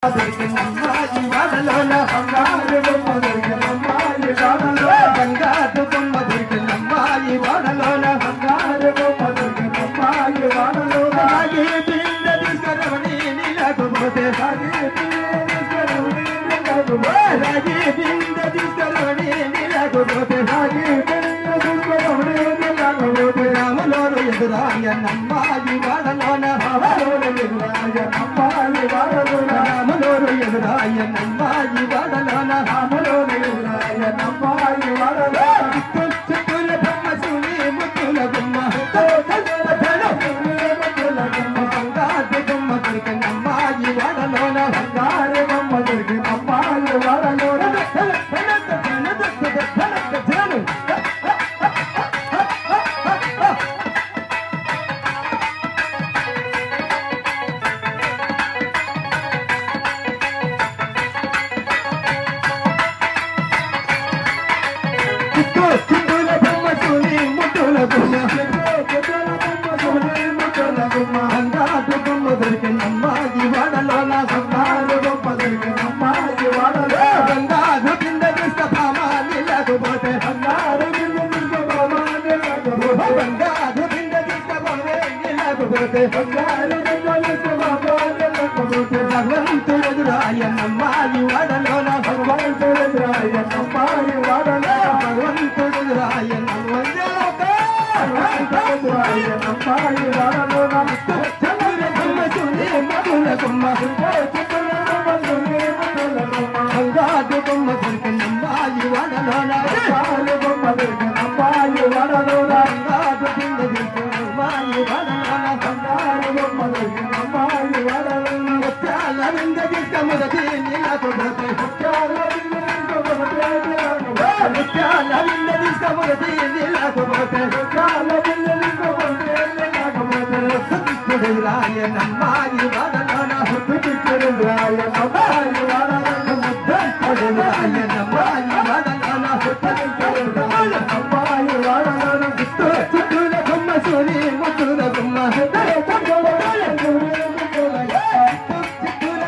అమ్మాయి వాడలోన బంగారు బొమ్మ దొరికిందమ్మాయి వాడలో బంగారు బొమ్మ దొరికిందమ్మాయి వాడలోన బంగారు బొమ్మ దొరికిందమ్మాయి వాడలో సాగి బింద తీసుకురవని నీలకపోతే సాగి బింద తీసుకురవని నీలకపోతే సాగి బింద తీసుకురవని నీలకపోతే రాములోరు ఎదురాయనమ్మాయి వాడలోన రాములోరు ఎదురాయనమ్మాయి వాడలోన రాములోరు ఎదురాయనమ్మాయి వాడలోన రాములోరు ఎదురాయనమ్మాయి వాడలోన చుట్టూల బొమ్మ చూని ముత్తుల బొమ్మ బంగారు బొమ్మ దొరికినమ్మాయి వాడలోన బంగారు బొమ్మ దొరికినమ్మాయి వాడలోన చుట్టూల బొమ్మ చూని ముత్తుల బొమ్మ బంగారు బొమ్మ దొరికినమ్మాయి వాడలోన బంగారు బొమ్మ దొరికినమ్మాయి వాడలో బంగారు కింద తీసుకుపోమాని లేకపోతే బంగారు కింద తీసుకుపోమాని లేకపోతే బంగారు కింద తీసుకుపోమాని లేకపోతే బంగారు కింద తీసుకుపోమాని లేకపోతే భగవంతుడు ఎదురాయనమ్మాయి వాడలోన భగవంతుడు ఎదురాయనమ్మాయి వాడలో భగవంతుడు ఎదురాయనమ్మాయి వాడలోన బంగారు బొమ్మ దొరికినమ్మాయి వాడలోన బంగారు బొమ్మ దొరికినమ్మాయి వాడలోన బంగారు కింద తీసుకుపోమాని వాడలోన బంగారు బొమ్మ దొరికినమ్మాయి వాడలోన ముత్యాల వింద తీసుకుమొదటి నీలకపోతే ముత్యాల వింద తీసుకుమొదటి ముత్యాల వింద తీసుకుమొదటి రాయనమ్మాయి వాడలోన రాయనమ్మాయి వాడలోన రాయనమ్మాయి వాడలోన అమ్మాయి వాడలోన చుట్టూల బొమ్మ సోని ముత్తుల బొమ్మ చుట్టూల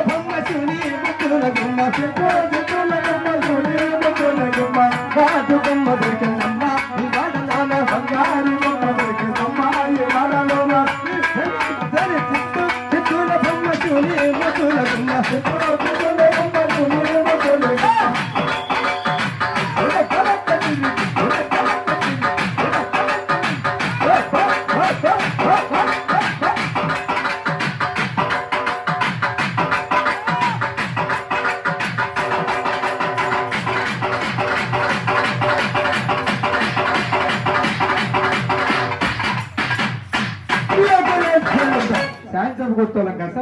బొమ్మ సోని ముత్తుల బొమ్మ చుట్టూల బొమ్మ సోని ముత్తుల బొమ్మ బంగారు బొమ్మ దొరికిందమ్మాయి వాడలోన బంగారు బొమ్మ దొరికిందమ్మాయి వాడలోన చుట్టూల బొమ్మ సోని ముత్తుల బొమ్మ చుట్టూల బొమ్మ సోని ముత్తుల బొమ్మ సాయంత్రం కూర్చోలేం కదా.